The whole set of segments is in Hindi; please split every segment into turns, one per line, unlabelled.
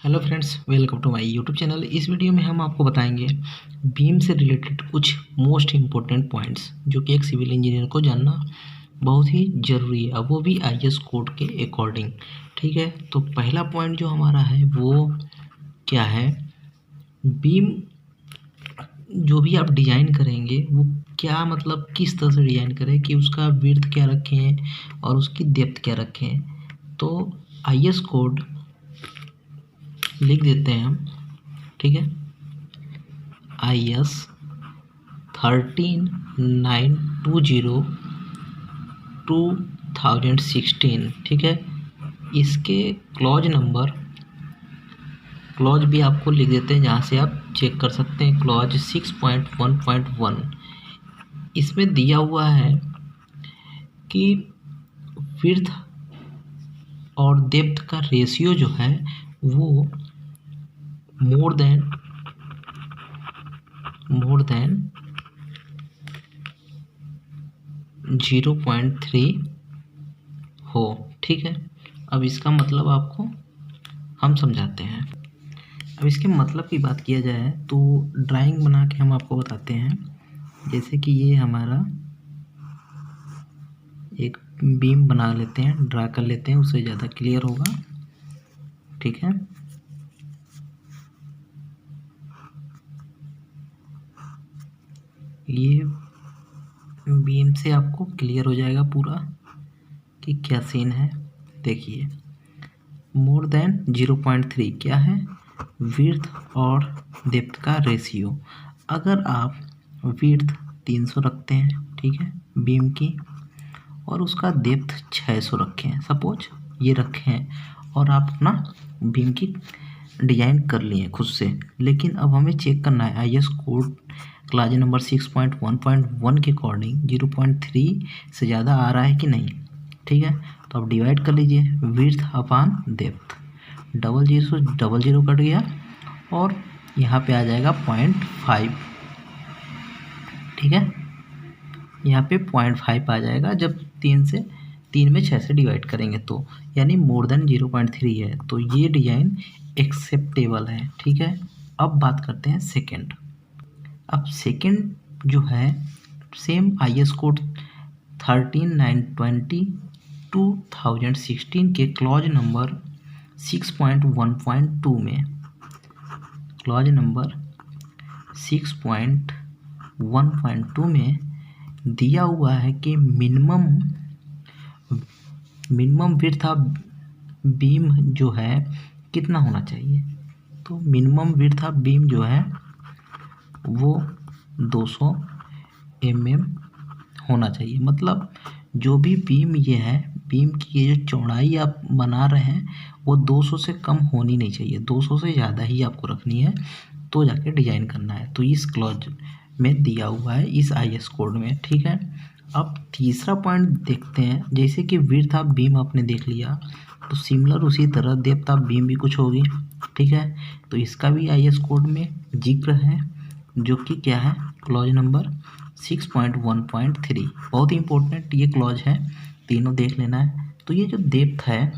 Hello friends, welcome to my YouTube channel. इस वीडियो में हम आपको बताएंगे बीम से रिलेटेड कुछ मोस्ट इम्पोर्टेंट पॉइंट्स जो कि एक सिविल इंजीनियर को जानना बहुत ही ज़रूरी है, वो भी आईएस कोड के अकॉर्डिंग। ठीक है, तो पहला पॉइंट जो हमारा है वो क्या है, बीम जो भी आप डिज़ाइन करेंगे वो क्या मतलब किस तरह से डिज़ाइन करें कि उसका विड्थ क्या रखें और उसकी डेप्थ क्या रखें। तो आईएस कोड लिख देते हैं हम। ठीक है, IS 13920/2016। ठीक है, इसके क्लॉज भी आपको लिख देते हैं जहाँ से आप चेक कर सकते हैं। क्लॉज 6.1.1 इसमें दिया हुआ है कि विड्थ और डेप्थ का रेशियो जो है वो मोर देन 0.3 हो। ठीक है, अब इसका मतलब आपको हम समझाते हैं। अब इसके मतलब की बात किया जाए तो ड्राइंग बना के हम आपको बताते हैं। जैसे कि ये हमारा एक बीम बना लेते हैं, ड्रा कर लेते हैं, उससे ज़्यादा क्लियर होगा। ठीक है, ये बीम से आपको क्लियर हो जाएगा पूरा कि क्या सीन है। देखिए, मोर देन 0.3 क्या है, विड्थ और डेप्थ का रेशियो। अगर आप विड्थ 300 रखते हैं, ठीक है, बीम की, और उसका डेप्थ 600 रखें, सपोज ये रखें, और आप अपना बीम की डिज़ाइन कर लिए खुद से, लेकिन अब हमें चेक करना है आईएस कोड क्लास नंबर 6.1.1 के अकॉर्डिंग 0.3 से ज़्यादा आ रहा है कि नहीं। ठीक है, तो आप डिवाइड कर लीजिए विड्थ अपान डेप्थ, 0.0 कट गया और यहाँ पे आ जाएगा 0.5। ठीक है, यहाँ पे 0.5 आ जाएगा जब 3 में 6 से डिवाइड करेंगे तो, यानी मोर देन 0.3 है, तो ये डिज़ाइन एक्सेप्टेबल है। ठीक है, अब बात करते हैं सेकंड। अब सेकंड जो है सेम आईएस कोड 13920/2016 के क्लॉज नंबर 6.1.2 में, क्लॉज नंबर 6.1.2 में दिया हुआ है कि मिनिमम विड्थ ऑफ बीम जो है कितना होना चाहिए। तो मिनिमम विड्थ ऑफ बीम जो है वो 200 mm होना चाहिए। मतलब जो भी बीम ये है, बीम की ये जो चौड़ाई आप बना रहे हैं वो 200 से कम होनी नहीं चाहिए, 200 से ज़्यादा ही आपको रखनी है, तो जाके डिज़ाइन करना है। तो इस क्लॉज में दिया हुआ है इस आईएस कोड में। ठीक है, अब तीसरा पॉइंट देखते हैं। जैसे कि विड्थ ऑफ बीम आपने देख लिया, तो सिमिलर उसी तरह डेप्थ ऑफ बीम भी कुछ होगी। ठीक है, तो इसका भी आईएस कोड में जिक्र है, जो कि क्या है, क्लॉज नंबर 6.1.3। बहुत ही इंपॉर्टेंट ये क्लॉज है, तीनों देख लेना है। तो ये जो डेप्थ है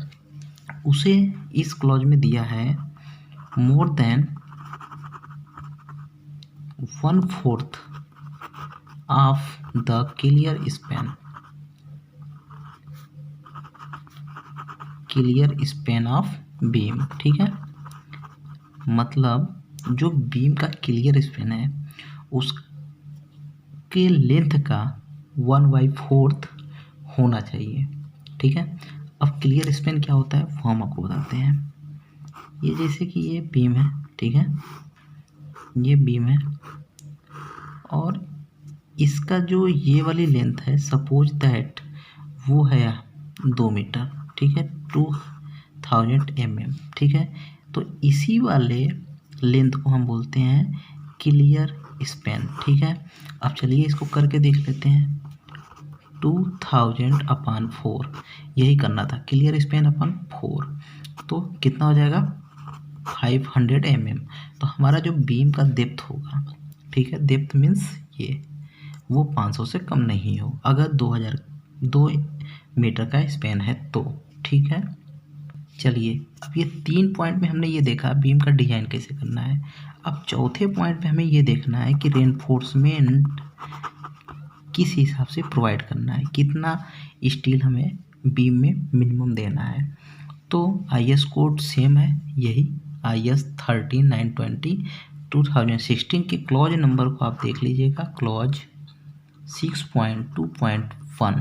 उसे इस क्लॉज में दिया है more than 1/4 of the clear span of beam. ठीक है, मतलब जो बीम का क्लियर स्पैन है उसके लेंथ का 1/4 होना चाहिए। ठीक है, अब क्लियर स्पैन क्या होता है वो हम आपको बताते हैं। ये जैसे कि ये बीम है, ठीक है, ये बीम है और इसका जो ये वाली लेंथ है, सपोज दैट वो है 2 मीटर। ठीक है, 2000 mm। ठीक है, तो इसी वाले लेंथ को हम बोलते हैं क्लियर स्पैन। ठीक है, अब चलिए इसको करके देख लेते हैं। 2000/4 यही करना था, क्लियर स्पैन अपन 4, तो कितना हो जाएगा 500 mm। तो हमारा जो बीम का डेप्थ होगा, ठीक है, डेप्थ मीन्स ये, वो 500 से कम नहीं हो, अगर 2 मीटर का स्पैन है तो। ठीक है, चलिए, अब ये 3 पॉइंट में हमने ये देखा बीम का डिजाइन कैसे करना है। अब चौथे पॉइंट में हमें ये देखना है कि रेनफोर्समेंट किस हिसाब से प्रोवाइड करना है, कितना स्टील हमें बीम में मिनिमम देना है। तो IS कोड सेम है, यही IS 13920 2016 के क्लॉज नंबर को आप देख लीजिएगा, क्लॉज 6.2.1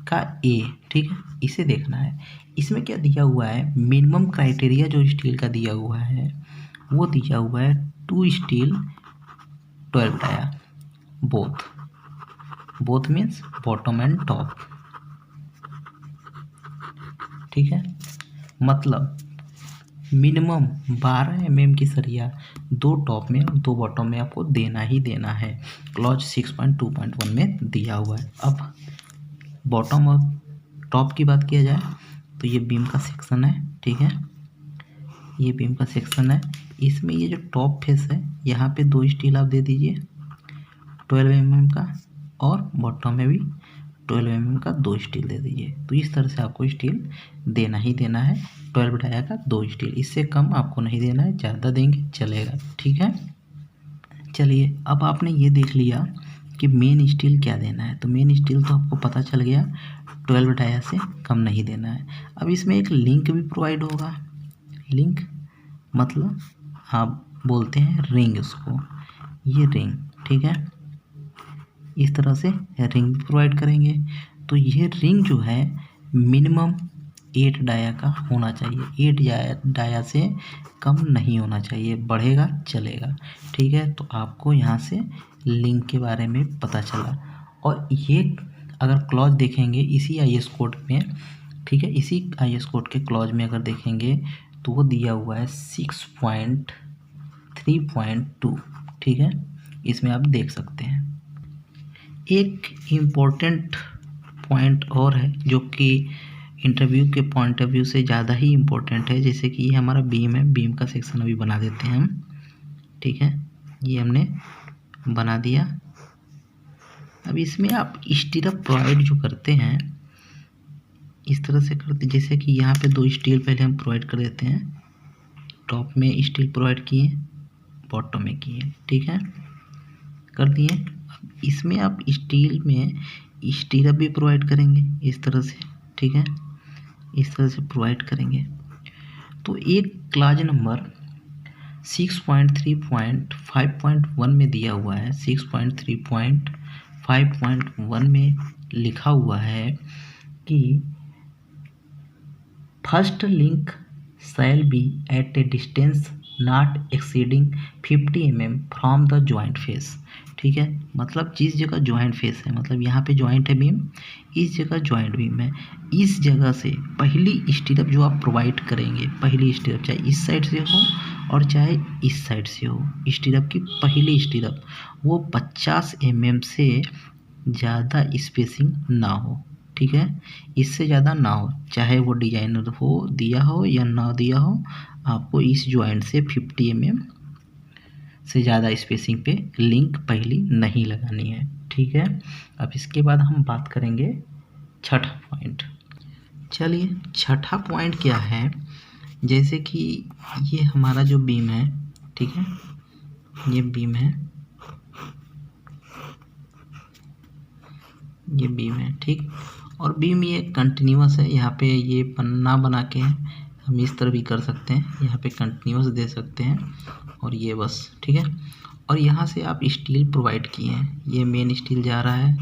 का A, ठीक है, इसे देखना है। इसमें क्या दिया हुआ है, मिनिमम क्राइटेरिया जो स्टील का दिया हुआ है वो दिया हुआ है 2 steel 12 dia, both means bottom and top, ठीक है। मतलब मिनिमम 12 mm की सरिया 2 टॉप में और 2 बॉटम में आपको देना ही देना है, क्लॉज 6.2.1 में दिया हुआ है। अब बॉटम और टॉप की बात किया जाए तो ये बीम का सेक्शन है, ठीक है, ये बीम का सेक्शन है। इसमें ये जो टॉप फेस है यहाँ पे 2 स्टील आप दे दीजिए 12 mm का, और बॉटम में भी 12 mm का 2 स्टील दे दीजिए। तो इस तरह से आपको स्टील देना ही देना है, 12 डाया का 2 स्टील, इससे कम आपको नहीं देना है, ज़्यादा देंगे चलेगा, ठीक है। चलिए, अब आपने ये देख लिया कि मेन स्टील क्या देना है, तो मेन स्टील तो आपको पता चल गया 12 डाया से कम नहीं देना है। अब इसमें एक लिंक भी प्रोवाइड होगा, लिंक मतलब आप बोलते हैं रिंग उसको, ये रिंग, ठीक है, इस तरह से रिंग भी प्रोवाइड करेंगे। तो ये रिंग जो है मिनिमम 8 डाया का होना चाहिए, 8 डाया से कम नहीं होना चाहिए, बढ़ेगा चलेगा, ठीक है। तो आपको यहाँ से लिंक के बारे में पता चला। और ये अगर क्लॉज देखेंगे इसी IS कोड में, ठीक है, इसी IS कोड के क्लॉज में अगर देखेंगे तो वो दिया हुआ है 6.3.2, ठीक है, इसमें आप देख सकते हैं। एक इम्पोर्टेंट पॉइंट और है जो कि इंटरव्यू के पॉइंट ऑफ व्यू से ज़्यादा ही इम्पोर्टेंट है, जैसे कि ये हमारा बीम है, बीम का सेक्शन अभी बना देते हैं हम, ठीक है, ये हमने बना दिया। अब इसमें आप स्टीरअप प्रोवाइड जो करते हैं इस तरह से करते, जैसे कि यहाँ पे 2 स्टील पहले हम प्रोवाइड कर देते हैं, टॉप में स्टील प्रोवाइड किए, बॉटम में किए, ठीक है, कर दिए। अब इसमें आप स्टील में स्टीरअप भी प्रोवाइड करेंगे इस तरह से, ठीक है, इस तरह से प्रोवाइड करेंगे। तो एक क्लॉज नंबर 6.3.5.1 में दिया हुआ है, 6.3.5.1 में लिखा हुआ है कि first link shall be at a distance not exceeding 50 mm from the joint face, ठीक है, मतलब जिस जगह जॉइंट फेस है, मतलब यहाँ पे जॉइंट है बीम, इस जगह जॉइंट बीम है, इस जगह से पहली स्टीरअप जो आप प्रोवाइड करेंगे, पहली स्टीरअप चाहे इस साइड से हो और चाहे इस साइड से हो, स्टीरअप की पहली स्टीरअप वो 50 mm से ज़्यादा स्पेसिंग ना हो, ठीक है, इससे ज़्यादा ना हो, चाहे वो डिजाइनर हो दिया हो या ना दिया हो, आपको इस जॉइंट से 50 mm से ज़्यादा स्पेसिंग पे लिंक पहली नहीं लगानी है, ठीक है। अब इसके बाद हम बात करेंगे छठा पॉइंट। चलिए, छठा पॉइंट क्या है, जैसे कि ये हमारा जो बीम है, ठीक है, ये बीम है, ये बीम है, ठीक, और बीम ये कंटिन्यूअस है, यहाँ पे ये पन्ना बना के हम इस तरह भी कर सकते हैं, यहाँ पे कंटिन्यूअस दे सकते हैं, और ये बस, ठीक है। और यहाँ से आप स्टील प्रोवाइड किए हैं, ये मेन स्टील जा रहा है,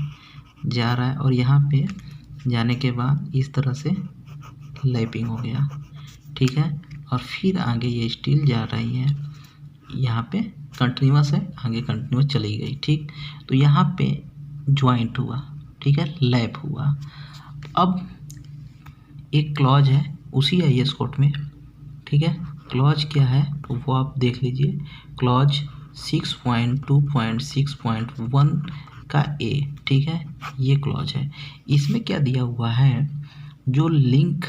और यहाँ पे जाने के बाद इस तरह से लैपिंग हो गया, ठीक है, और फिर आगे ये स्टील जा रही है, यहाँ पे कंटिन्यूअस है, आगे कंटिन्यूअस चली गई, ठीक। तो यहाँ पे ज्वाइंट हुआ, ठीक है, लैप हुआ। अब एक क्लॉज है उसी IS कोड में, ठीक है, क्लॉज क्या है वो आप देख लीजिए, क्लॉज 6.2.6.1 का A, ठीक है, ये क्लॉज है। इसमें क्या दिया हुआ है, जो लिंक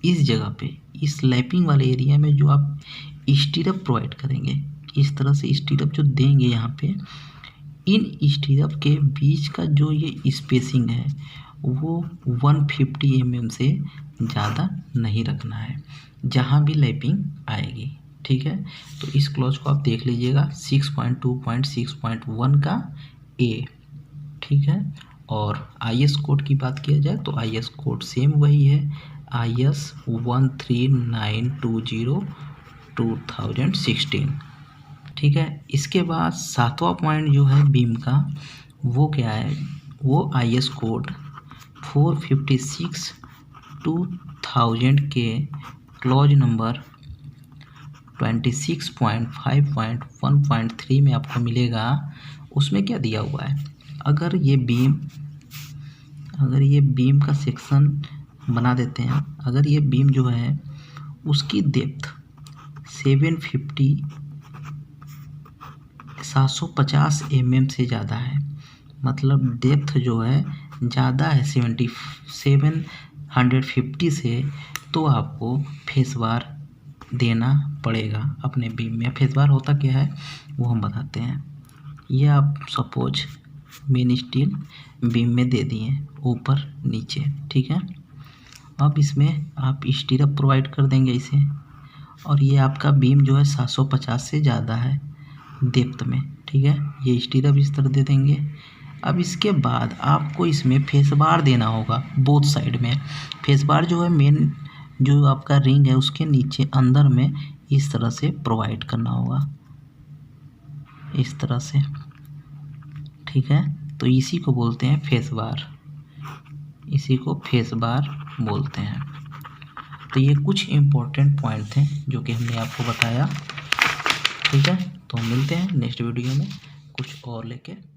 इस जगह पे इस लैपिंग वाले एरिया में जो आप स्टीरअप प्रोवाइड करेंगे, इस तरह से स्टीरअप जो देंगे यहाँ पे, इन स्टीरअप के बीच का जो ये स्पेसिंग है वो 150 mm से ज़्यादा नहीं रखना है। जहाँ भी लैपिंग आएगी, ठीक है। तो इस क्लॉज को आप देख लीजिएगा 6.2.6.1 का ए, ठीक है। और IS कोड की बात किया जाए तो IS कोड सेम वही है, IS 13920/2016, ठीक है। इसके बाद 7वां पॉइंट जो है बीम का, वो क्या है, वो IS कोड 456/2000 के क्लॉज नंबर 26.5.1.3 में आपको मिलेगा। उसमें क्या दिया हुआ है, अगर ये बीम का सेक्शन बना देते हैं, अगर ये बीम जो है उसकी डेप्थ 750 mm से ज़्यादा है, मतलब डेप्थ जो है ज़्यादा है 750 से, तो आपको फेस बार देना पड़ेगा अपने बीम में। फेस बार होता क्या है वो हम बताते हैं। ये आप सपोज मेन स्टील बीम में दे दिए ऊपर नीचे, ठीक है। अब इसमें आप स्टीरअप प्रोवाइड कर देंगे इसे, और ये आपका बीम जो है 750 से ज़्यादा है डेप्थ में, ठीक है। ये स्टीरअप इस तरह दे देंगे। अब इसके बाद आपको इसमें फेस बार देना होगा बोथ साइड में। फेस बार जो है मेन जो आपका रिंग है उसके नीचे अंदर में इस तरह से प्रोवाइड करना होगा, इस तरह से, ठीक है। तो इसी को बोलते हैं फेस बार, इसी को फेस बार बोलते हैं। तो ये कुछ इम्पोर्टेंट पॉइंट थे जो कि हमने आपको बताया, ठीक है। तो मिलते हैं नेक्स्ट वीडियो में कुछ और लेके।